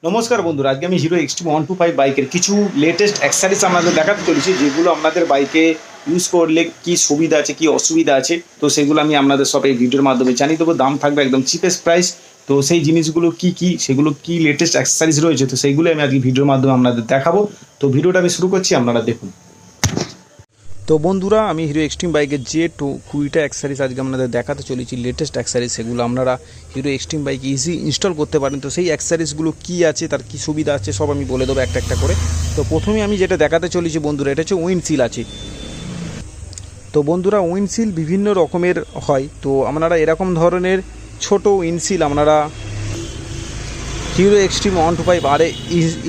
নমস্কার বন্ধুরা, আজকে আমি হিরো এক্সট্রিম 125 বাইকের কিছু লেটেস্ট অ্যাক্সেসরিজ আপনাদের দেখাতে চলেছি, যেগুলো আপনাদের বাইকে ইউজ করলে কি সুবিধা আছে কি অসুবিধা আছে। তো সেগুলো আমি আপনাদের সব এই ভিডিওর মাধ্যমে জানিয়ে দেবো। দাম থাকবে একদম চিপেস্ট প্রাইস। তো সেই জিনিসগুলো কি সেগুলো কি লেটেস্ট অ্যাক্সেসরিজ রয়েছে, তো সেইগুলো আমি আজকে ভিডিওর মাধ্যমে আপনাদের দেখাবো। তো ভিডিওটা আমি শুরু করছি, আপনারা দেখুন। তো বন্ধুরা, আমি হিরো এক্সট্রিম বাইকের যে 20টা অ্যাক্সেসরিজ আজকে আপনাদের দেখাতে চলেছি, লেটেস্ট অ্যাক্সেসরিজ, সেগুলো আপনারা Hero Xtreme bike easy install করতে পারেন। তো সেই অ্যাক্সেসরিজগুলো কী আছে, তার কী সুবিধা আছে, সব আমি বলে দেবো একটা একটা করে। তো প্রথমে আমি যেটা দেখাতে চলেছি বন্ধুরা, এটা হচ্ছে উইন্ডশিল্ড আছে। তো বন্ধুরা, উইন্ডশিল্ড বিভিন্ন রকমের হয়। তো আপনারা এরকম ধরনের ছোট উইন্ডশিল্ড আপনারা হিরো এক্সট্রিম 125 আরে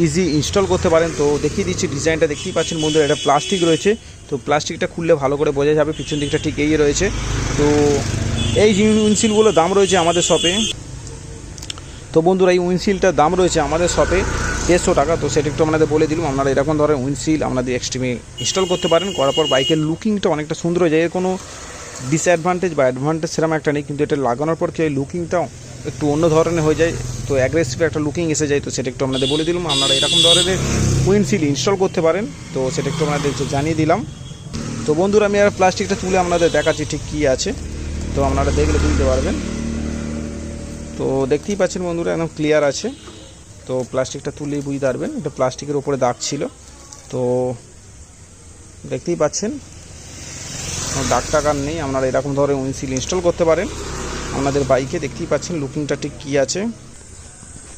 ইজি ইনস্টল করতে পারেন। তো দেখিয়ে দিচ্ছি, ডিজাইনটা দেখতেই পাচ্ছেন বন্ধুরা, এটা প্লাস্টিক রয়েছে। তো প্লাস্টিকটা খুললে ভালো করে বোঝা যাবে, পিছন দিকটা ঠিক এই রয়েছে। তো এই উইন্ডশিল্ডগুলোর দাম রয়েছে আমাদের শপে। তো বন্ধুরা, এই উইন্ডশিল্ডটার দাম রয়েছে আমাদের শপে 150 টাকা। তো সেটা একটু আপনাদের বলে দিলাম। আপনারা এরকম ধরনের উইন্ডশিল্ড আপনাদের এক্সট্রিমে ইনস্টল করতে পারেন। করার পর বাইকের লুকিংটা অনেকটা সুন্দর হয়ে যায়। এর কোনো ডিসঅ্যাডভান্টেজ বা অ্যাডভান্টেজ সেরকম একটা নেই, কিন্তু এটা লাগানোর পর কি হয়, লুকিংটা একটু অন্য ধরনের হয়ে যায়। তো অ্যাগ্রেসিভ একটা লুকিং এসে যায়। তো সেটা একটু আপনাদের বলে দিলাম। আপনারা এরকম ধরনের উইন্ডশিল্ড ইনস্টল করতে পারেন। তো সেটা একটু আপনাদের জানিয়ে দিলাম। তো বন্ধুরা, আমি আর প্লাস্টিকটা তুলে আপনাদের দেখাচ্ছি ঠিক কী আছে। তো আপনারা দেখলে বুঝতে পারবেন। তো দেখতেই পাচ্ছেন বন্ধুরা, একদম ক্লিয়ার আছে। তো প্লাস্টিকটা তুললেই বুঝতে পারবেন, এটা প্লাস্টিকের ওপরে দাগ ছিল। তো দেখতেই পাচ্ছেন দাগ টাকার নেই। আপনারা এরকম ধরনের উইন্ডশিল্ড ইনস্টল করতে পারেন আপনাদের বাইকে। দেখতেই পাচ্ছেন লুকিংটা ঠিক কী আছে।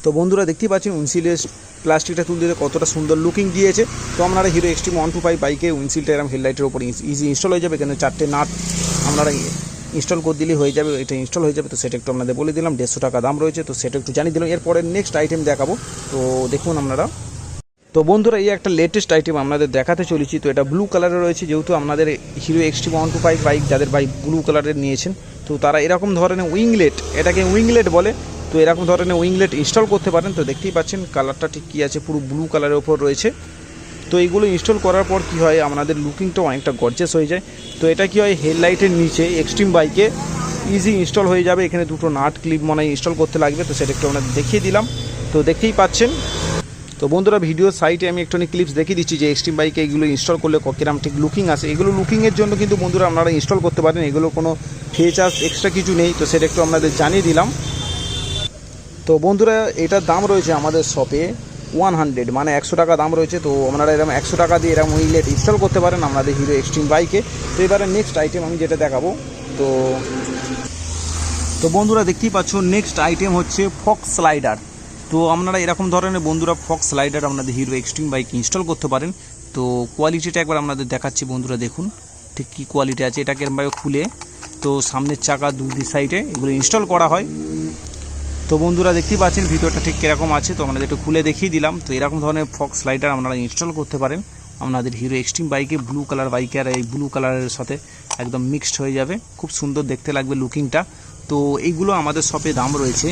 তো বন্ধুরা, দেখতেই পাচ্ছেন উইন্ডশিল্ডের প্লাস্টিকটা তুলে দিলে কতটা সুন্দর লুকিং দিয়েছে। তো আপনারা হিরো এক্সট্রিম 125 বাইকে উইন্ডশিল্ডটা এরকম হেডলাইটের ওপর ইজি ইনস্টল হয়ে যাবে। এখানে 4টে নাট আপনারা ইনস্টল করে দিলেই হয়ে যাবে, এটা ইনস্টল হয়ে যাবে। তো সেটা একটু আপনাদের বলে দিলাম, 150 টাকা দাম রয়েছে। তো সেটা একটু জানিয়ে দিলাম। এরপরে নেক্সট আইটেম দেখাবো। তো দেখুন আপনারা। তো বন্ধুরা, এই একটা লেটেস্ট আইটেম আপনাদের দেখাতে চলেছি। তো এটা ব্লু কালারে রয়েছে, যেহেতু আপনাদের হিরো এক্সট্রিম 125 বাইক যাদের বাইক ব্লু কালারের নিয়েছেন, তো তারা এরকম ধরনের উইংলেট, এটাকে উইংলেট বলে, তো এরকম ধরনের উইংলেট ইনস্টল করতে পারেন। তো দেখতেই পাচ্ছেন কালারটা ঠিক কী আছে, পুরো ব্লু কালারের ওপর রয়েছে। তো এইগুলো ইনস্টল করার পর কি হয়, আপনাদের লুকিংটাও অনেকটা গর্জিয়াস হয়ে যায়। তো এটা কি হয়, হেডলাইটের নিচে এক্সট্রিম বাইকে ইজি ইনস্টল হয়ে যাবে। এখানে দুটো নাট ক্লিপ মনে হয় ইনস্টল করতে লাগবে। তো সেটা একটু আপনাদের দেখিয়ে দিলাম। তো দেখতেই পাচ্ছেন। তো বন্ধুরা, ভিডিওর সাইটে আমি একটু ক্লিপস দেখিয়ে দিচ্ছি যে এক্সট্রিম বাইকে এগুলো ইনস্টল করলে কিরম ঠিক লুকিং আসে। এগুলো লুকিংয়ের জন্য কিন্তু বন্ধুরা আপনারা ইনস্টল করতে পারেন, এগুলো কোনো ফিচার্স এক্সট্রা কিছু নেই। তো সেটা একটু আপনাদের জানিয়ে দিলাম। তো বন্ধুরা, এটার দাম রয়েছে আমাদের শপে 100, মানে 100 টাকা দাম রয়েছে। তো আপনারা এরকম 100 টাকা দিয়ে এরকম উইংলেট ইনস্টল করতে পারেন আপনাদের হিরো এক্সট্রিম বাইকে। তো এবারে নেক্সট আইটেম আমি যেটা দেখাবো, তো তো বন্ধুরা দেখতেই পাচ্ছ, নেক্সট আইটেম হচ্ছে ফক্স স্লাইডার। তো আপনারা এরকম ধরনের বন্ধুরা ফক্স স্লাইডার আপনাদের হিরো এক্সট্রিম বাইক ইনস্টল করতে পারেন। তো কোয়ালিটিটা একবার আপনাদের দেখাচ্ছি বন্ধুরা, দেখুন ঠিক কী কোয়ালিটি আছে। এটাকে এরকমভাবে খুলে, তো সামনের চাকা দুই সাইডে এগুলো ইনস্টল করা হয়। তো বন্ধুরা, দেখতেই পাচ্ছেন ভিতরটা ঠিক কীরকম আছে। তো আপনাদের একটু খুলে দেখিয়ে দিলাম। তো এরকম ধরনের ফক্স স্লাইডার আপনারা ইনস্টল করতে পারেন আপনাদের হিরো এক্সট্রিম বাইকে। ব্লু কালার বাইকে আর এই ব্লু কালারের সাথে একদম মিক্সড হয়ে যাবে, খুব সুন্দর দেখতে লাগবে লুকিংটা। তো এইগুলো আমাদের শপে দাম রয়েছে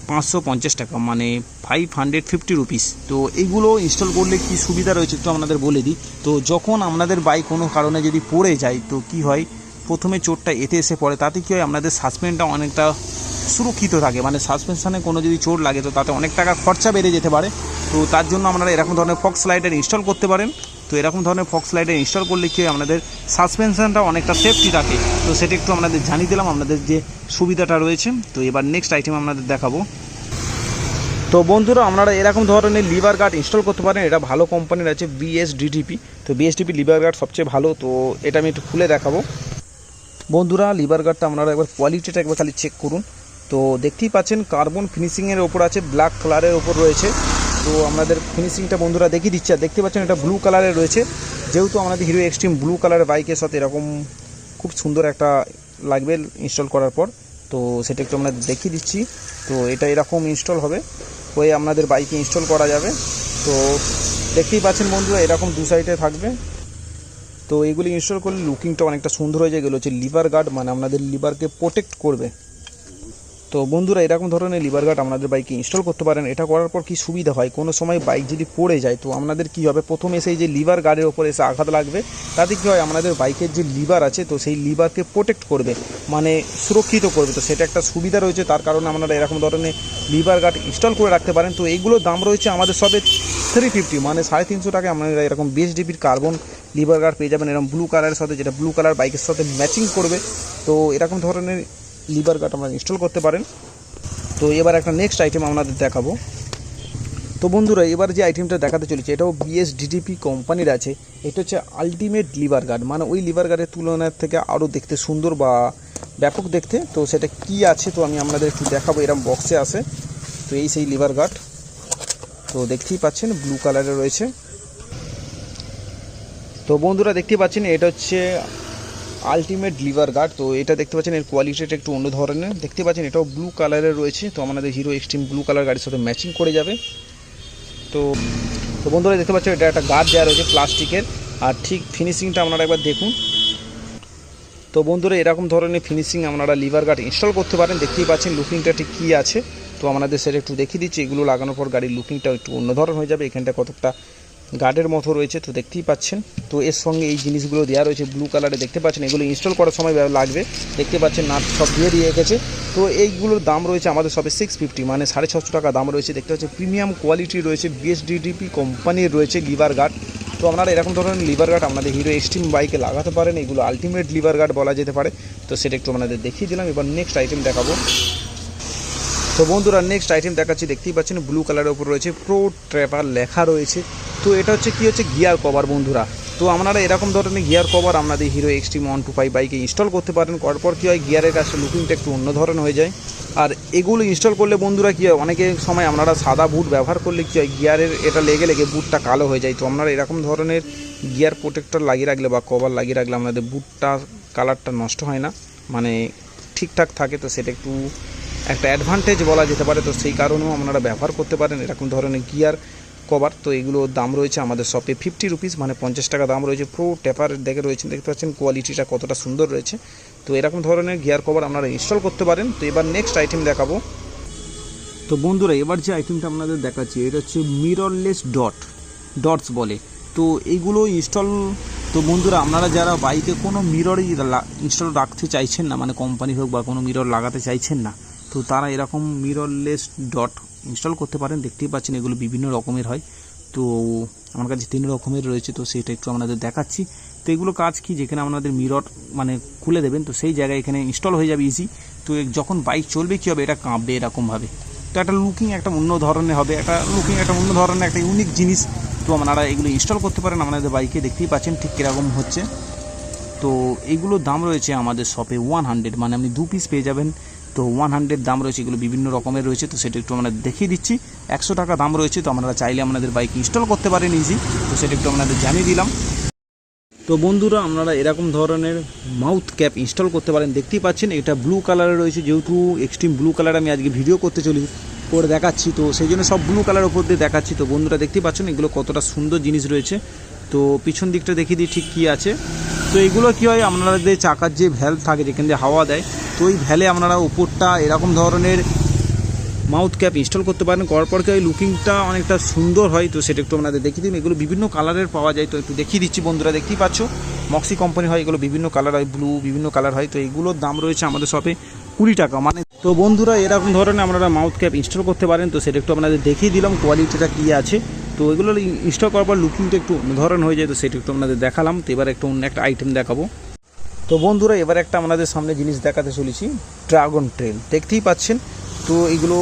550 টাকা, মানে 550 রুপিস। তো এইগুলো ইনস্টল করলে কি সুবিধা রয়েছে একটু আপনাদের বলে দিই। তো যখন আপনাদের বাইক কোনো কারণে যদি পড়ে যায়, তো কি হয়, প্রথমে চোটটা এতে এসে পড়ে, তাতে কী হয়, আপনাদের সাসপেন্সটা অনেকটা সুরক্ষিত থাকে। মানে সাসপেনশানে কোনো যদি চোট লাগে, তো তাতে অনেক টাকা খরচা বেড়ে যেতে পারে। তো তার জন্য আপনারা এরকম ধরনের ফক্স স্লাইডার ইনস্টল করতে পারেন। তো এরকম ধরনের ফক্স স্লাইডার ইনস্টল করলে কি হয়, আপনাদের সাসপেনশনটা অনেকটা সেফটি থাকে। তো সেটা একটু আপনাদের জানিয়ে দিলাম, আপনাদের যে সুবিধাটা রয়েছে। তো এবার নেক্সট আইটেম আপনাদের দেখাবো। তো বন্ধুরা, আপনারা এরকম ধরনের লিভার গার্ড ইনস্টল করতে পারেন। এটা ভালো কোম্পানির আছে, বিএসডিটিপি। তো বিএসডিপি লিভার গার্ড সবচেয়ে ভালো। তো এটা আমি একটু খুলে দেখাবো বন্ধুরা। লিভার গার্ডটা আপনারা একবার কোয়ালিটিটা একবার খালি চেক করুন। তো দেখতেই পাচ্ছেন কার্বন ফিনিশিংয়ের ওপর আছে, ব্ল্যাক কালারের ওপর রয়েছে। তো আপনাদের ফিনিশিংটা বন্ধুরা দেখিয়ে দিচ্ছে। আর দেখতে পাচ্ছেন এটা ব্লু কালারের রয়েছে, যেহেতু আমাদের হিরো এক্সট্রিম ব্লু কালারের বাইকের সাথে এরকম খুব সুন্দর একটা লাগবে ইনস্টল করার পর। তো সেটা একটু আমরা দেখিয়ে দিচ্ছি। তো এটা এরকম ইনস্টল হবে, হয়ে আপনাদের বাইকে ইনস্টল করা যাবে। তো দেখতেই পাচ্ছেন বন্ধুরা, এরকম দু সাইডে থাকবে। তো এগুলি ইনস্টল করলে লুকিংটা অনেকটা সুন্দর হয়ে যায়। এগুলো হচ্ছে লিভার গার্ড, মানে আপনাদের লিভারকে প্রোটেক্ট করবে। তো তো বন্ধুরা এরকম ধরনের লিভার গার্ড আপনাদের বাইকে ইনস্টল করতে পারেন। এটা করার পর কি সুবিধা হয়, কোনো সময় বাইক যদি পড়ে যায় তো আপনাদের কী হবে, প্রথমে সেই যে লিভার গার্ডের ওপর এসে আঘাত লাগবে, তাতে কী হয় আমাদের বাইকের যে লিভার আছে তো সেই লিভারকে প্রোটেক্ট করবে, মানে সুরক্ষিত করবে। তো সেটা একটা সুবিধা রয়েছে, তার কারণে আপনারা এরকম ধরনের লিভার গার্ড ইনস্টল করে রাখতে পারেন। তো এইগুলোর দাম রয়েছে আমাদের সবে 350, মানে 350 টাকায় আপনারা এরকম 20 ডিবির কার্বন লিভার গার্ড পেয়ে যাবেন এরকম ব্লু কালারের সাথে, যেটা ব্লু কালার বাইকের সাথে ম্যাচিং করবে। তো এরকম ধরনের লিভার গার্ড আপনারা ইনস্টল করতে পারেন। তো এবার একটা নেক্সট আইটেম আপনাদের দেখাবো। তো বন্ধুরা এবার যে আইটেমটা দেখাতে চলেছে এটাও বিএসডিটিপি কোম্পানির আছে। এটা হচ্ছে আলটিমেট লিভার গার্ড, মানে ওই লিভার গার্ডের তুলনার থেকে আরও দেখতে সুন্দর বা ব্যাপক দেখতে। তো সেটা কি আছে তো আমি আপনাদের একটু দেখাবো, এরকম বক্সে আসে। তো এই সেই লিভার গার্ড, তো দেখতেই পাচ্ছেন ব্লু কালারের রয়েছে। তো বন্ধুরা দেখতে পাচ্ছেন এটা হচ্ছে আলটিমেট লিভার গার্ড। তো এটা দেখতে পাচ্ছেন এর কোয়ালিটিটা একটু অন্য ধরনের, দেখতে পাচ্ছেন এটাও ব্লু কালারের রয়েছে। তো আমাদের হিরো এক্সট্রিম ব্লু কালার গাড়ির সাথে ম্যাচিং করে যাবে। তো বন্ধুরা দেখতে পাচ্ছেন এটা একটা গার্ড দেওয়া রয়েছে প্লাস্টিকের, আর ঠিক ফিনিশিংটা আপনারা একবার দেখুন। তো বন্ধুরা এরকম ধরনের ফিনিশিং আপনারা লিভার গার্ড ইনস্টল করতে পারেন। দেখতেই পাচ্ছেন লুকিংটা ঠিক কী আছে, তো আপনাদের সেটা একটু দেখিয়ে দিচ্ছি। এগুলো লাগানোর পর গাড়ির লুকিংটা একটু অন্য ধরনের হয়ে যাবে। এখানটা কতটা গার্ডের মতো রয়েছে তো দেখতেই পাচ্ছেন। তো এর সঙ্গে এই জিনিসগুলো দেওয়া রয়েছে ব্লু কালারে, দেখতে পাচ্ছেন এগুলো ইনস্টল করার সময় লাগবে, দেখতে পাচ্ছেন নাট সব দিয়ে রেখেছে। তো এইগুলোর দাম রয়েছে আমাদের সবে 650, মানে 650 টাকা দাম রয়েছে। দেখতে পাচ্ছেন প্রিমিয়াম কোয়ালিটি রয়েছে, বিএসডিটিপি কোম্পানির রয়েছে লিভার গার্ড। তো আপনারা এরকম ধরনের লিভার গার্ড আপনাদের হিরো এক্সট্রিম বাইকে লাগাতে পারেন। এগুলো আলটিমেট লিভার গার্ড বলা যেতে পারে। তো সেটা একটু আপনাদের দেখিয়ে দিলাম। এবার নেক্সট আইটেম দেখাবো। তো বন্ধুরা নেক্সট আইটেম দেখাচ্ছি, দেখতেই পাচ্ছেন ব্লু কালারের উপর রয়েছে প্রো ট্র্যাপার লেখা রয়েছে। তো এটা হচ্ছে কি হচ্ছে গিয়ার কভার বন্ধুরা। তো আপনারা এরকম ধরনের গিয়ার কভার আপনাদের হিরো এক্সট্রিম 125 বাইকে ইনস্টল করতে পারেন। করার পর কী হয়, গিয়ারের কাছে লুকিংটা একটু অন্য ধরনের হয়ে যায়। আর এগুলো ইনস্টল করলে বন্ধুরা কী হয়, অনেকের সময় আপনারা সাদা বুট ব্যবহার করলে কী হয়, গিয়ারের এটা লেগে বুটটা কালো হয়ে যায়। তো আপনারা এরকম ধরনের গিয়ার প্রোটেক্টর লাগিয়ে রাখলে বা কভার লাগিয়ে রাখলে আপনাদের বুটটা কালারটা নষ্ট হয় না, মানে ঠিকঠাক থাকে। তো সেটা একটু একটা অ্যাডভান্টেজ বলা যেতে পারে। তো সেই কারণেও আপনারা ব্যবহার করতে পারেন এরকম ধরনের গিয়ার কভার। তো এগুলোর দাম রয়েছে আমাদের শপে 50 রুপিস, মানে 50 টাকা দাম রয়েছে। প্রো ট্যাপার দেখে রয়েছেন, দেখতে পাচ্ছেন কোয়ালিটিটা কতটা সুন্দর রয়েছে। তো এরকম ধরনের গিয়ার কভার আপনারা ইনস্টল করতে পারেন। তো এবার নেক্সট আইটেম দেখাবো। তো বন্ধুরা এবার যে আইটেমটা আপনাদের দেখাচ্ছি এটা হচ্ছে মিররলেস ডটস বলে। তো এইগুলো ইনস্টল, তো বন্ধুরা আপনারা যারা বাইকে কোনো মিররই ইনস্টল রাখতে চাইছেন না, মানে কোম্পানি হোক বা কোনো মিরর লাগাতে চাইছেন না, তো তারা এরকম মিররলেস ডট ইনস্টল করতে পারেন। দেখতেই পাচ্ছেন এগুলো বিভিন্ন রকমের হয়। তো আমার কাছে 3 রকমের রয়েছে, তো সেটা একটু আপনাদের দেখাচ্ছি। তো এগুলো কাজ কি, যেখানে আপনাদের মিরর মানে খুলে দেবেন তো সেই জায়গায় এখানে ইনস্টল হয়ে যাবে ইজি। তো যখন বাইক চলবে কী হবে, এটা কাঁপবে এরকমভাবে। তো একটা লুকিং একটা অন্য ধরনের হবে, একটা অন্য ধরনের একটা ইউনিক জিনিস। তো আপনারা এগুলো ইনস্টল করতে পারেন আপনাদের বাইকে, দেখতেই পাচ্ছেন ঠিক কীরকম হচ্ছে। তো এইগুলোর দাম রয়েছে আমাদের শপে 100, মানে আপনি 2 পিস পেয়ে যাবেন। তো 100 দাম রয়েছে, এগুলো বিভিন্ন রকমের রয়েছে। তো সেটা একটু আমরা দেখিয়ে দিচ্ছি। 100 টাকা দাম রয়েছে। তো আপনারা চাইলে আপনাদের বাইক ইনস্টল করতে পারেন ইজি। তো সেটা একটু আপনাদের জানিয়ে দিলাম। তো বন্ধুরা আপনারা এরকম ধরনের মাউথ ক্যাপ ইনস্টল করতে পারেন। দেখতেই পাচ্ছেন এটা ব্লু কালারে রয়েছে, যেহেতু এক্সট্রিম ব্লু কালার আমি আজকে ভিডিও করতে করে দেখাচ্ছি, তো সেই জন্য সব ব্লু কালার ওপর দিয়ে দেখাচ্ছি। তো বন্ধুরা দেখতেই পাচ্ছেন এগুলো কতটা সুন্দর জিনিস রয়েছে। তো পিছন দিকটা দেখিয়ে দিই ঠিক কী আছে। তো এগুলো কী হয়, আপনাদের চাকার যে ভ্যালভ থাকে যেখান দিয়ে হাওয়া দেয়, তো ওই ভ্যালে আপনারা উপরটা এরকম ধরনের মাউথ ক্যাপ ইনস্টল করতে পারেন। করার পর কি ওই লুকিংটা অনেকটা সুন্দর হয়। তো সেটা একটু আপনাদের দেখিয়ে দিন। এগুলো বিভিন্ন কালারের পাওয়া যায়, তো একটু দেখিয়ে দিচ্ছি বন্ধুরা। দেখতেই পাচ্ছ মক্সি কোম্পানি হয়, এগুলো বিভিন্ন কালার হয়, ব্লু বিভিন্ন কালার হয়। তো এইগুলোর দাম রয়েছে আমাদের শপে 20 টাকা, মানে। তো বন্ধুরা এরকম ধরনের আপনারা মাউথ ক্যাপ ইনস্টল করতে পারেন। তো সেটা একটু আপনাদের দেখিয়ে দিলাম কোয়ালিটিটা কী আছে। তো এগুলো ইনস্টল করার পর লুকিংটা একটু অন্য ধরনের হয়ে যায়। তো সেটা একটু আপনাদের দেখালাম। তো এবার একটু অন্য একটা আইটেম দেখাবো। তো বন্ধুরা এবার একটা আমাদের সামনে জিনিস দেখাতে চলেছি, ড্রাগন ট্রেল। দেখতেই পাচ্ছেন তো এগুলো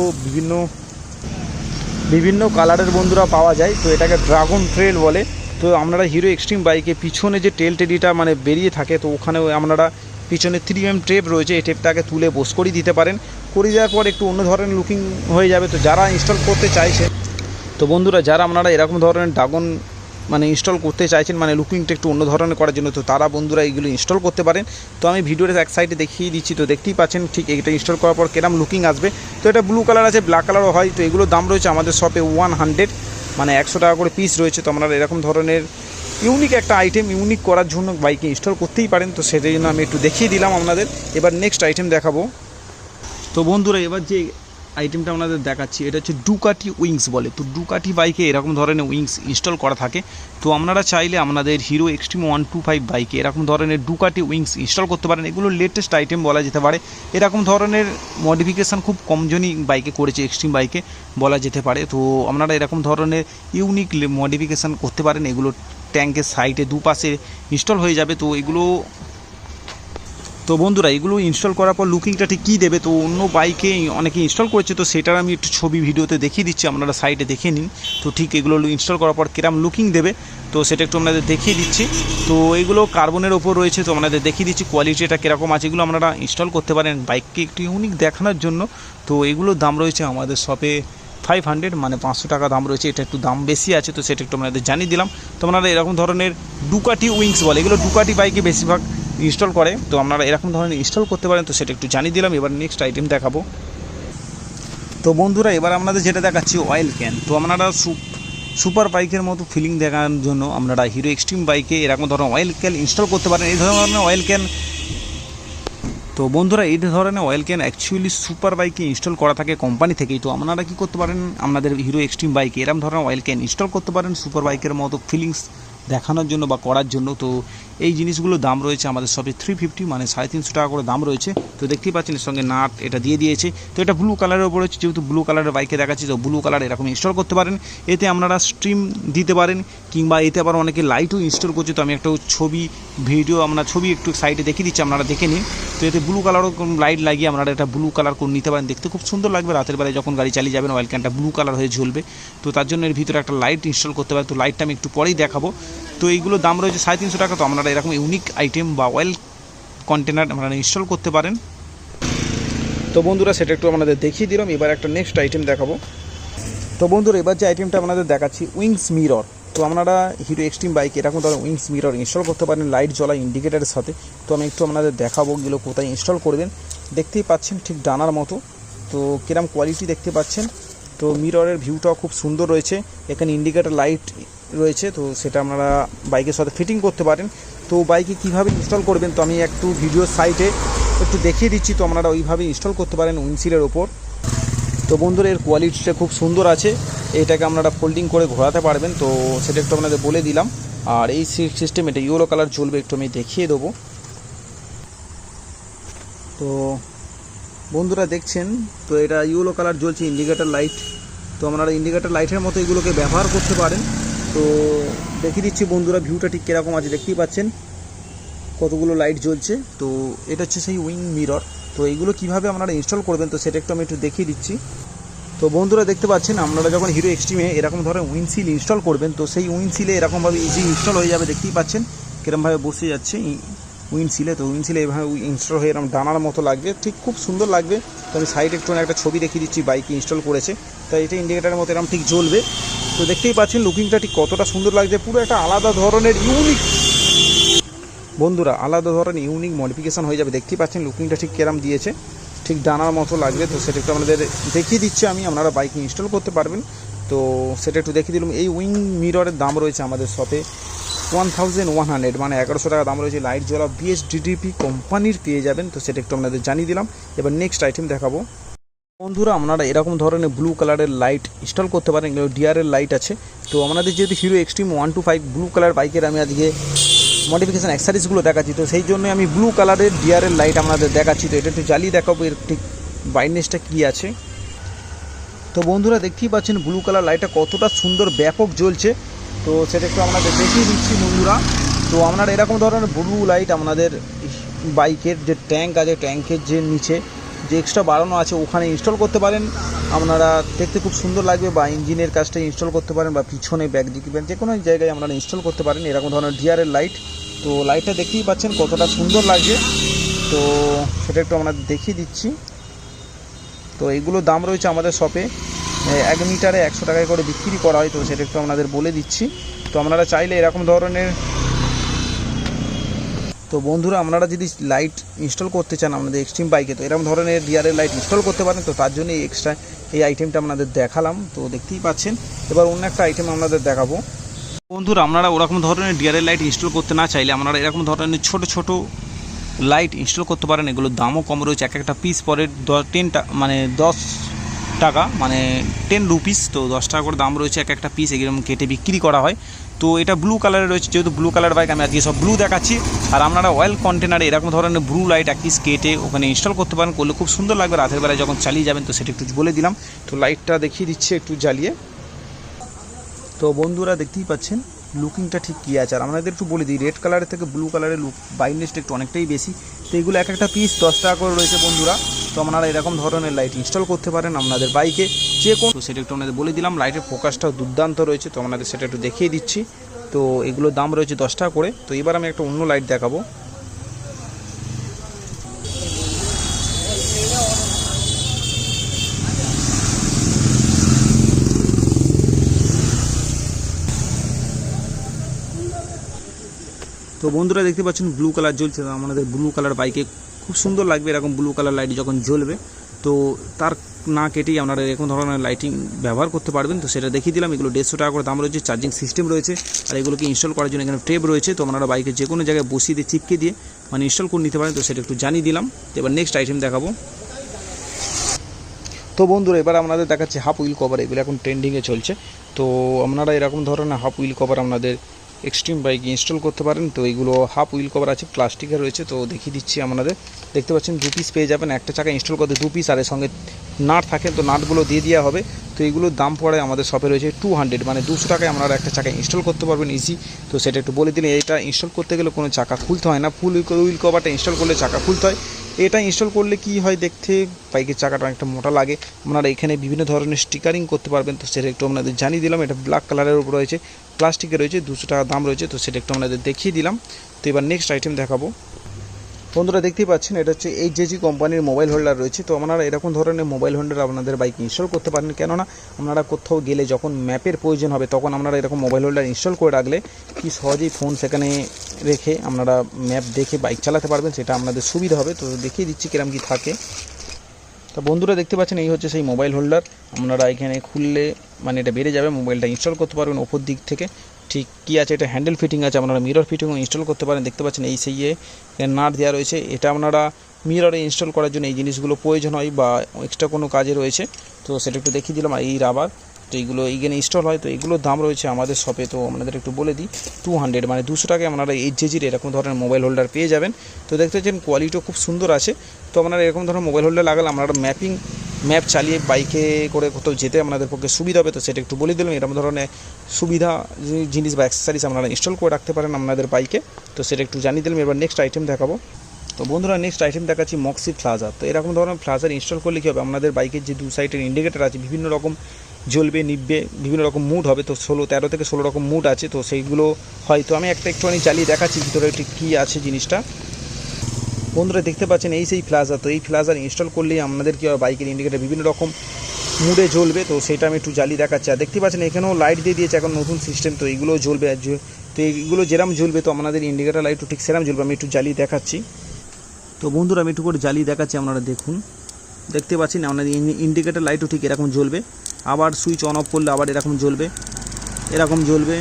বিভিন্ন কালারের বন্ধুরা পাওয়া যায়। তো এটাকে ড্রাগন ট্রেল বলে। তো আপনারা হিরো এক্সট্রিম বাইকে পিছনে যে টেল টেডিটা মানে বেরিয়ে থাকে, তো ওখানে আপনারা পিছনে 3mm টেপ রয়েছে, এই টেপটাকে তুলে বোস করে দিতে পারেন। করে দেওয়ার পর একটু অন্য ধরনের লুকিং হয়ে যাবে। তো যারা ইনস্টল করতে চাইছে, তো বন্ধুরা যারা আপনারা এরকম ধরনের ড্রাগন মানে ইনস্টল করতে চাইছেন, মানে লুকিংটা একটু অন্য ধরনের করার জন্য, তো তারা বন্ধুরা এইগুলো ইনস্টল করতে পারেন। তো আমি ভিডিওর এক সাইডে দেখিয়ে দিচ্ছি। তো দেখতেই পাচ্ছেন ঠিক এটা ইনস্টল করার পর কেরম লুকিং আসবে। তো এটা ব্লু কালার আছে, ব্ল্যাক কালারও হয়। তো এগুলোর দাম রয়েছে আমাদের শপে 100, মানে 100 টাকা করে পিস রয়েছে। তো আপনারা এরকম ধরনের ইউনিক একটা আইটেম ইউনিক করার জন্য বাইকে ইনস্টল করতেই পারেন। তো সেটাই জন্য আমি একটু দেখিয়ে দিলাম আপনাদের। এবার নেক্সট আইটেম দেখাবো। তো বন্ধুরা এবার যে আইটেমটা আপনাদের দেখাচ্ছি এটা হচ্ছে ডুকাটি উইংস বলে। তো ডুকাটি বাইকে এরকম ধরনের উইংস ইনস্টল করা থাকে। তো আপনারা চাইলে আপনাদের হিরো এক্সট্রিম 125 বাইকে এরকম ধরনের ডুকাটি উইংস ইনস্টল করতে পারেন। এগুলো লেটেস্ট আইটেম বলা যেতে পারে। এরকম ধরনের মডিফিকেশান খুব কমজনই বাইকে করেছে, এক্সট্রিম বাইকে বলা যেতে পারে। তো আপনারা এরকম ধরনের ইউনিক মডিফিকেশান করতে পারেন। এগুলো ট্যাঙ্কের সাইডে দুপাশে ইনস্টল হয়ে যাবে। তো এগুলো তো বন্ধুরা এগুলো ইনস্টল করার পর লুকিংটা ঠিক কী দেবে, তো অন্য বাইকে অনেকে ইনস্টল করেছে, তো সেটার আমি একটু ছবি ভিডিওতে দেখিয়ে দিচ্ছি, আপনারা সাইডে দেখে নিন। তো ঠিক এগুলো ইনস্টল করার পর কিরম লুকিং দেবে তো সেটা একটু আপনাদের দেখিয়ে দিচ্ছি। তো এগুলো কার্বনের ওপর রয়েছে, তো আপনাদের দেখিয়ে দিচ্ছি কোয়ালিটিটা কীরকম আছে। এগুলো আপনারা ইনস্টল করতে পারেন বাইককে একটু ইউনিক দেখানোর জন্য। তো এগুলোর দাম রয়েছে আমাদের শপে 500 মানে 500 টাকা দাম রয়েছে। এটা একটু দাম বেশি আছে, তো সেটা একটু আপনাদের জানিয়ে দিলাম। তো আপনারা এরকম ধরনের ডুকাটি উইংস বলে, এগুলো ডুকাটি বাইকে বেশিরভাগ ইনস্টল করে। তো আপনারা এরকম ধরনের ইনস্টল করতে পারেন। তো সেটা একটু জানিয়ে দিলাম। এবার নেক্সট আইটেম দেখাবো। তো বন্ধুরা এবার আপনাদের যেটা দেখাচ্ছি অয়েল ক্যান। তো আপনারা সুপার বাইকের মতো ফিলিং দেখানোর জন্য আপনারা হিরো এক্সট্রিম বাইকে এরকম ধরনের অয়েল ক্যান ইনস্টল করতে পারেন। এই ধরনের অয়েল ক্যান, তো বন্ধুরা এই ধরনের অয়েল ক্যান অ্যাকচুয়ালি সুপার বাইকে ইনস্টল করা থাকে কোম্পানি থেকেই। তো আপনারা কী করতে পারেন, আপনাদের হিরো এক্সট্রিম বাইকে এরকম ধরনের অয়েল ক্যান ইনস্টল করতে পারেন সুপার বাইকের মতো ফিলিংস দেখানোর জন্য বা করার জন্য। তো এই জিনিসগুলোর দাম রয়েছে আমাদের শপে 350 মানে 350 টাকা করে দাম রয়েছে। তো দেখতেই পাচ্ছেন এর সঙ্গে নাট এটা দিয়ে দিয়েছে। তো এটা ব্লু কালারের ওপর রয়েছে, যেহেতু ব্লু কালারের বাইকে দেখাচ্ছি তো ব্লু কালার এরকম ইনস্টল করতে পারেন। এতে আপনারা স্ট্রিম দিতে পারেন, কিংবা এতে আবার অনেকে লাইটও ইনস্টল করছে। তো আমি একটা ছবি ভিডিও আমরা ছবি একটু সাইডে দেখিয়ে দিচ্ছি, আপনারা দেখে নিন। তো এতে ব্লু কালারও লাইট লাগিয়ে আপনারা এটা ব্লু কালার করে নিতে পারেন। দেখতে খুব সুন্দর লাগবে, রাতের বেলায় যখন গাড়ি চালিয়ে যাবেন অয়েল ক্যানটা ব্লু কালার হয়ে জ্বলবে। তো তার জন্য এর ভিতরে একটা লাইট ইনস্টল করতে পারেন। তো লাইটটা আমি একটু পরেই দেখাবো। তো এইগুলো দাম রয়েছে 350 টাকা। তো আপনারা এরকম ইউনিক আইটেম বা অয়েল কন্টেনার আপনারা ইনস্টল করতে পারেন। তো বন্ধুরা সেটা একটু আপনাদের দেখিয়ে দিলাম। এবার একটা নেক্সট আইটেম দেখাবো। তো বন্ধুরা এবার যে আইটেমটা আপনাদের দেখাচ্ছি উইংস মিরর। তো আপনারা হিরো এক্সট্রিম বাইক এরকম ধরনের উইংস মিরর ইনস্টল করতে পারেন লাইট জ্বলা ইন্ডিকেটারের সাথে। তো আমি একটু আপনাদের দেখাবো এগুলো কোথায় ইনস্টল করবেন। দেখতেই পাচ্ছেন ঠিক ডানার মতো। তো কিরম কোয়ালিটি দেখতে পাচ্ছেন। তো মিররের ভিউটাও খুব সুন্দর রয়েছে। এখানে ইন্ডিকেটার লাইট রয়েছে, তো সেটা আপনারা বাইকের সাথে ফিটিং করতে পারেন। তো বাইকে কীভাবে ইনস্টল করবেন তো আমি একটু ভিডিও সাইটে একটু দেখিয়ে দিচ্ছি। তো আপনারা ওইভাবে ইনস্টল করতে পারেন উইন্ডশিল্ডের ওপর। তো বন্ধুরা এর কোয়ালিটিটা খুব সুন্দর আছে। এটাকে আপনারা ফোল্ডিং করে ঘোরাতে পারবেন। তো সেটা একটু আপনাদের বলে দিলাম। আর এই সিস্টেম এটা ইয়েলো কালার জ্বলবে, একটু আমি দেখিয়ে দেবো। তো বন্ধুরা দেখছেন তো এটা ইয়েলো কালার জ্বলছে ইন্ডিকেটার লাইট। তো আপনারা ইন্ডিকেটার লাইটের মতো এগুলোকে ব্যবহার করতে পারেন। তো দেখিয়ে দিচ্ছি বন্ধুরা ভিউটা ঠিক কীরকম আছে, দেখতেই পাচ্ছেন কতগুলো লাইট জ্বলছে। তো এটা হচ্ছে সেই উইং মিরর। তো এইগুলো কীভাবে আপনারা ইনস্টল করবেন তো সেটা একটু আমি একটু দেখিয়ে দিচ্ছি। তো বন্ধুরা দেখতে পাচ্ছেন আপনারা যখন হিরো এক্সট্রিমে এরকম ধরনের উইন্ডশিল্ড ইনস্টল করবেন তো সেই উইন্ডশিল্ডে এরকমভাবে ইজি ইনস্টল হয়ে যাবে। দেখতেই পাচ্ছেন কীরকমভাবে বসে যাচ্ছে উইন্ডশিল্ডে। তো উইন্ডশিল্ডে এভাবে ইনস্টল হয়ে এরকম ডানার মতো লাগবে, ঠিক খুব সুন্দর লাগবে। তো আমি সাইডে একটু একটা ছবি দেখিয়ে দিচ্ছি বাইকে ইনস্টল করেছে। তো এটা ইন্ডিকেটারের মতো এরকম ঠিক জ্বলবে। তো দেখতেই পাচ্ছেন লুকিংটা ঠিক কতটা সুন্দর লাগছে, পুরো একটা আলাদা ধরনের ইউনিক বন্ধুরা আলাদা ধরনের ইউনিক মডিফিকেশান হয়ে যাবে। দেখতেই পাচ্ছেন লুকিংটা ঠিক কেরম দিয়েছে, ঠিক ডানার মতো লাগবে। তো সেটা একটু আপনাদের দেখিয়ে দিচ্ছি আমি, আপনারা বাইকে ইনস্টল করতে পারবেন। তো সেটা একটু দেখিয়ে দিলাম। এই উইং মিররের দাম রয়েছে আমাদের শপে 1100 মানে 1100 টাকা দাম রয়েছে। লাইট জ্বলা BSDDP কোম্পানির পেয়ে যাবেন। তো সেটা একটু আপনাদের জানিয়ে দিলাম। এবার নেক্সট আইটেম দেখাবো। বন্ধুরা আপনারা এরকম ধরনের ব্লু কালারের লাইট ইনস্টল করতে পারেন। এগুলো ডিআরের লাইট আছে। তো আমাদের যেহেতু হিরো এক্সট্রিম 125 ব্লু কালার বাইকের আমি আজকে মডিফিকেশান অ্যাক্সেসরিজগুলো দেখাচ্ছি। তো সেই জন্য আমি ব্লু কালারের ডিআরের লাইট আপনাদের দেখাচ্ছি। তো এটা একটু জ্বালিয়ে দেখাবো এর ঠিক ব্রাইটনেসটা কী আছে। তো বন্ধুরা দেখতেই পাচ্ছেন ব্লু কালার লাইটটা কতটা সুন্দর ব্যাপক জ্বলছে। তো সেটা একটু আপনাদের দেখিয়ে দিচ্ছি বন্ধুরা। তো আপনারা এরকম ধরনের ব্লু লাইট আপনাদের বাইকের যে ট্যাঙ্ক আছে ট্যাঙ্কের যে নিচে যে এক্সট্রা বাড়ানো আছে ওখানে ইনস্টল করতে পারেন। আপনারা দেখতে খুব সুন্দর লাগবে, বা ইঞ্জিনের কাজটা ইনস্টল করতে পারেন, বা পিছনে ব্যাক দিকে যে কোনো জায়গায় আপনারা ইনস্টল করতে পারেন এরকম ধরনের ডিআরের লাইট। তো লাইটটা দেখতেই পাচ্ছেন কতটা সুন্দর লাগছে। তো সেটা একটু আপনাদের দেখিয়ে দিচ্ছি। তো এইগুলোর দাম রয়েছে আমাদের শপে 1 মিটারে 100 টাকায় করে বিক্রি করা হয়। তো সেটা একটু আপনাদের বলে দিচ্ছি। তো আপনারা চাইলে এরকম ধরনের তো বন্ধুরা আপনারা যদি লাইট ইনস্টল করতে চান আপনাদের এক্সট্রিম বাইকে তো এরকম ধরনের ডিআরের লাইট ইনস্টল করতে পারেন। তো তার জন্য এই এক্সট্রা এই আইটেমটা আপনাদের দেখালাম। তো দেখতেই পাচ্ছেন। এবার অন্য একটা আইটেম আপনাদের দেখাবো। বন্ধুরা আপনারা ওরকম ধরনের ডিআরের লাইট ইনস্টল করতে না চাইলে আপনারা এরকম ধরনের ছোট ছোট লাইট ইনস্টল করতে পারেন। এগুলোর দামও কম রয়েছে, এক একটা পিস পরে 10 টাকা মানে 10 রুপিস, তো 10 টাকা করে দাম রয়েছে এক একটা পিস, এরকম কেটে বিক্রি করা হয়। তো এটা ব্লু কালারের রয়েছে, যেহেতু ব্লু কালার বাইক আমি আজকে সব ব্লু দেখাচ্ছি। আর আপনারা অয়েল কন্টেনারে এরকম ধরনের ব্লু লাইট এক পিস কেটে ওখানে ইনস্টল করতে পারেন, করলে খুব সুন্দর লাগবে রাতের বেলায় যখন চালিয়ে যাবেন। তো সেটা একটু বলে দিলাম। তো লাইটটা দেখিয়ে দিচ্ছে একটু জ্বালিয়ে। তো বন্ধুরা দেখতেই পাচ্ছেন লুকিংটা ঠিক কী আছে। আর আমাদের একটু বলে দিই, রেড কালারের থেকে ব্লু কালারের লুক ব্রাইটনেসটা একটু অনেকটাই বেশি। তো এগুলো এক একটা পিস 10 টাকা করে রয়েছে বন্ধুরা। তো আপনারা এরকম ধরনের লাইট ইনস্টল করতে পারেন আপনাদের বাইকে যে কোনো। সেটা একটু আপনাদের বলে দিলাম। লাইটের ফোকাসটাও দুর্দান্ত রয়েছে, তো আপনাদের সেটা একটু দেখিয়ে দিচ্ছি। তো এগুলোর দাম রয়েছে 10 টাকা করে। তো এবার আমি একটা অন্য লাইট দেখাবো। তো বন্ধুরা দেখতে পাচ্ছেন ব্লু কালার জ্বলছে, আমাদের ব্লু কালার বাইকে খুব সুন্দর লাগবে এরকম ব্লু কালার লাইট যখন জ্বলবে। তো তার না কেটেই আপনারা এরকম ধরনের লাইটিং ব্যবহার করতে পারবেন। তো সেটা দেখিয়ে দিলাম। এগুলো 150 টাকা করে দাম রয়েছে, চার্জিং সিস্টেম রয়েছে। আর এগুলোকে ইনস্টল করার জন্য এখানে টেপ রয়েছে, তো আপনারা বাইকে যে কোনো জায়গায় বসিয়ে দিয়ে চিপকে দিয়ে মানে ইনস্টল করে নিতে পারেন। তো সেটা একটু জানিয়ে দিলাম। এবার নেক্সট আইটেম দেখাবো। তো বন্ধুরা এবার আপনাদের দেখাচ্ছি হাফ হুইল কভার। এগুলো এখন ট্রেন্ডিংয়ে চলছে। তো আপনারা এরকম ধরনের হাফ হুইল কভার আপনাদের এক্সট্রিম বাইকে ইনস্টল করতে পারেন। তো এইগুলো হাফ হুইল কভার আছে, প্লাস্টিকের রয়েছে। তো দেখিয়ে দিচ্ছি আপনাদের। দেখতে পাচ্ছেন 2 পিস পেয়ে যাবেন, একটা চাকা ইনস্টল করতে 2 পিস, আর এর সঙ্গে নাট থাকে, তো নাটগুলো দিয়ে দেওয়া হবে। তো এইগুলোর দাম পড়ে আমাদের শপে রয়েছে 200, মানে 200 টাকায় আপনারা একটা চাকা ইনস্টল করতে পারবেন ইজি। তো সেটা একটু বলে দিলে, এটা ইনস্টল করতে গেলে কোনো চাকা খুলতে হয় না, ফুল হুইল কভারটা ইনস্টল করলে চাকা খুলতে হয়। এটা ইনস্টল করলে কি হয়, দেখতে বাইকের চাকাটা অনেকটা মোটা লাগে। আপনারা এখানে বিভিন্ন ধরনের স্টিকারিং করতে পারবেন। তো সেটা একটু আপনাদের জানিয়ে দিলাম। এটা ব্ল্যাক কালারের উপর রয়েছে, প্লাস্টিকের রয়েছে, 200 টাকা দাম রয়েছে। তো সেটা একটু আপনাদের দেখিয়ে দিলাম। তো এবার নেক্সট আইটেম দেখাবো। বন্ধুরা দেখতেই পাচ্ছেন এটা হচ্ছে HJG কোম্পানির মোবাইল হোল্ডার রয়েছে। তো আপনারা এরকম ধরনের মোবাইল হোল্ডার আপনাদের বাইকে ইনস্টল করতে পারেন, কেননা আপনারা কোথাও গেলে যখন ম্যাপের প্রয়োজন হবে তখন আপনারা এরকম মোবাইল হোল্ডার ইনস্টল করে রাখলে কি সহজেই ফোন সেখানে রেখে আপনারা ম্যাপ দেখে বাইক চালাতে পারবেন, সেটা আপনাদের সুবিধা হবে। তো দেখিয়ে দিচ্ছি কিরম কি থাকে। তো বন্ধুরা দেখতে পাচ্ছেন এই হচ্ছে সেই মোবাইল হোল্ডার। আপনারা এখানে খুললে মানে এটা বেড়ে যাবে, মোবাইলটা ইনস্টল করতে পারবেন ওপর দিক থেকে। ঠিক কী আছে, এটা হ্যান্ডেল ফিটিং আছে, আপনারা মিরর ফিটিংও ইনস্টল করতে পারেন। দেখতে পাচ্ছেন এই সেই নাট দেওয়া রয়েছে। এটা আপনারা মিররে ইনস্টল করার জন্য এই জিনিসগুলো প্রয়োজন হয় বা এক্সট্রা কোনো কাজে রয়েছে। তো সেটা একটু দেখিয়ে দিলাম। আর এই রাবার, তো এইগুলো এইখানে ইনস্টল হয়। তো এগুলোর দাম রয়েছে আমাদের শপে, তো আপনাদের একটু বলে দিই 200, মানে 200 টাকায় আপনারা HJGর এরকম ধরনের মোবাইল হোল্ডার পেয়ে যাবেন। তো দেখতে পাচ্ছেন কোয়ালিটিও খুব সুন্দর আছে। তো আপনারা এরকম ধরনের মোবাইল হোল্ডার লাগালে আপনারা ম্যাপ চালিয়ে বাইকে করে কোথাও যেতে আপনাদের পক্ষে সুবিধা হবে। তো সেটা একটু বলে দিলাম। এরকম ধরনের সুবিধা জিনিস বা অ্যাক্সেসরিজ আপনারা ইনস্টল করে রাখতে পারেন আপনাদের বাইকে। তো সেটা একটু জানিয়ে দিলাম। এবার নেক্সট আইটেম দেখাবো। তো বন্ধুরা নেক্সট আইটেম দেখাচ্ছি মক্সি ফ্লাজা। তো এরকম ধরনের ফ্লাজার ইনস্টল করলে কী হবে, আপনাদের বাইকের যে 2 সাইডের ইন্ডিকেটার আছে বিভিন্ন রকম জ্বলবে নিববে, বিভিন্ন রকম মুড হবে। তো 13 থেকে 16 রকম মুড আছে। তো সেইগুলো হয়। তো আমি একটুখানি চালিয়ে দেখাচ্ছি ভিতরে একটু কী আছে জিনিসটা। বন্ধুরা দেখতে পাচ্ছেন এই সেই ফ্লাজা। তো এই ফ্লাজার ইনস্টল করলেই আপনাদের কী হবে, বাইকের ইন্ডিকেটার বিভিন্ন রকম মুডে জ্বলবে। তো সেটা আমি একটু জ্বালিয়ে দেখাচ্ছি। আর দেখতে পাচ্ছেন এখানেও লাইট দিয়ে দিয়েছে এখন নতুন সিস্টেম। তো এইগুলোও জ্বলবে। তো এইগুলো যেরকম জ্বলবে তো আপনাদের ইন্ডিকেটার লাইটও ঠিক সেরকম জ্বলবে। আমি একটু জ্বালিয়ে দেখাচ্ছি। তো বন্ধুরা আমি একটু করে জ্বালিয়ে দেখাচ্ছি, আপনারা দেখুন। দেখতে পাচ্ছেন আপনাদের ইন্ডিকেটার লাইটও ঠিক এরকম জ্বলবে। আবার সুইচ অন অফ করলে আবার এরকম জ্বলবে, এরকম জ্বলবে,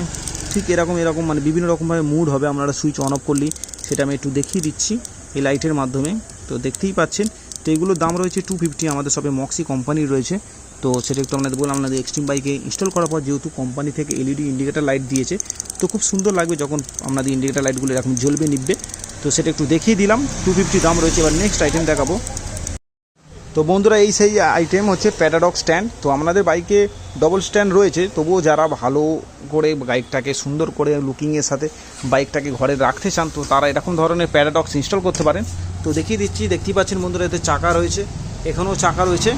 ঠিক এরকম মানে বিভিন্ন রকমভাবে মুড হবে আপনারা সুইচ অন অফ করলেই। সেটা আমি একটু দেখিয়ে দিচ্ছি এই লাইটের মাধ্যমে। তো দেখতেই পাচ্ছেন। তো এগুলোর দাম রয়েছে 250, আমাদের সবে মক্সি কোম্পানির রয়েছে। তো সেটা একটু আপনাদের বললাম, আপনাদের এক্সট্রিম বাইকে ইনস্টল করার পর যেহেতু কোম্পানি থেকে LED ইন্ডিকেটার লাইট দিয়েছে, তো খুব সুন্দর লাগবে যখন আপনাদের ইন্ডিকেটার লাইটগুলো এরকম জ্বলবে নিববে। তো সেটা একটু দেখিয়ে দিলাম। 250 দাম রয়েছে। এবার নেক্সট আইটেম দেখাবো। তো বন্ধুরা এই সেই আইটেম হচ্ছে প্যারাডক্স স্ট্যান্ড। তো আপনাদের বাইকে ডবল স্ট্যান্ড রয়েছে, তবুও যারা ভালো করে বাইকটাকে সুন্দর করে লুকিংয়ের সাথে বাইকটাকে ঘরে রাখতে চান, তো তারা এরকম ধরনের প্যারাডক্স ইনস্টল করতে পারেন। তো দেখিয়ে দিচ্ছি। দেখতেই পাচ্ছেন বন্ধুরা এতে চাকা রয়েছে, এখানেও চাকা রয়েছে।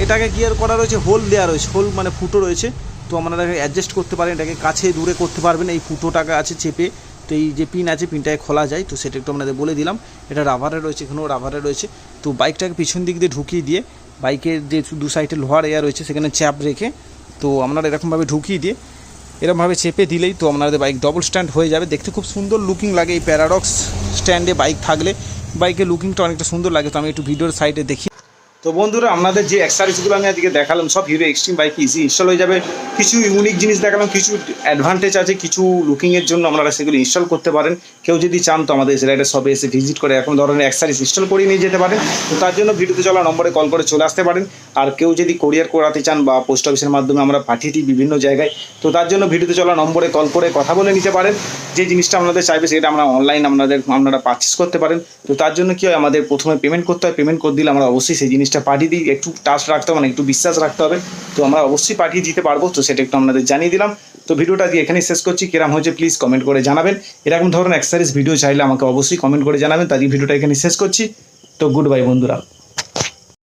এটাকে গিয়ার করা রয়েছে, হোল দেওয়া রয়েছে, হোল মানে ফুটো রয়েছে। তো আপনারা অ্যাডজাস্ট করতে পারেন, এটাকে কাছে দূরে করতে পারবেন। এই ফুটোটাকে আছে চেপে, তো এই যে পিন আছে পিনটাকে খোলা যায়। তো সেটা একটু আপনাদের বলে দিলাম। এটা রাবারে রয়েছে, এখানেও রাবারে রয়েছে। তো বাইকটাকে পিছন দিক দিয়ে ঢুকিয়ে দিয়ে বাইকের যে 2 সাইডে লোহার এয়ার রয়েছে সেখানে চাপ রেখে, তো আপনারা এরকমভাবে ঢুকিয়ে দিয়ে এরকমভাবে চেপে দিলেই তো আপনাদের বাইক ডবল স্ট্যান্ড হয়ে যাবে। দেখতে খুব সুন্দর লুকিং লাগে এই প্যারাডক্স স্ট্যান্ডে বাইক থাকলে, বাইকের লুকিংটা অনেকটা সুন্দর লাগে। তো আমি একটু ভিডিওর সাইডে দেখি। তো তো বন্ধুরা আপনাদের যে অ্যাক্সেসরিজগুলো আমি আজকে দেখালাম সব হিরো এক্সট্রিম বাইকে ইজি ইনস্টল হয়ে যাবে। কিছু ইউনিক জিনিস দেখালাম, কিছু অ্যাডভান্টেজ আছে, কিছু লুকিংয়ের জন্য আপনারা সেগুলো ইনস্টল করতে পারেন। কেউ যদি চান তো আমাদের রাইডার শপে এসে ভিজিট করে এরকম ধরনের অ্যাক্সেসরিজ ইনস্টল করে নিয়ে যেতে পারেন। তো তার জন্য ভিডিওতে চলা নম্বরে কল করে চলে আসতে পারেন। আর কেউ যদি কোরিয়ার করাতে চান বা পোস্ট অফিসের মাধ্যমে আমরা পাঠিয়ে দিই বিভিন্ন জায়গায়, তো তার জন্য ভিডিওতে চলা নম্বরে কল করে কথা বলে নিতে পারেন। যে জিনিসটা আপনাদের চাইবে সেটা আমরা অনলাইন আপনারা পারচেস করতে পারেন। তো তার জন্য কি হয়, আমাদের প্রথমে পেমেন্ট করতে হয়, পেমেন্ট করে দিলে আমরা অবশ্যই সেই জিনিসটা পাঠিয়ে দিই। একটু ট্রাস্ট রাখতে হবে, মানে একটু বিশ্বাস রাখতে হবে, তো আমরা অবশ্যই পাঠিয়ে দিতে পারবো। তো সেটা একটু আপনাদের জানিয়ে দিলাম। তো ভিডিওটা দিয়ে এখানেই শেষ করছি। কিরম হয়েছে প্লিজ কমেন্ট করে জানাবেন। এরকম ধরনের অ্যাক্সেসরিজ ভিডিও চাইলে আমাকে অবশ্যই কমেন্ট করে জানাবেন। তাই ভিডিওটা এখানে শেষ করছি। তো গুড বাই বন্ধুরা।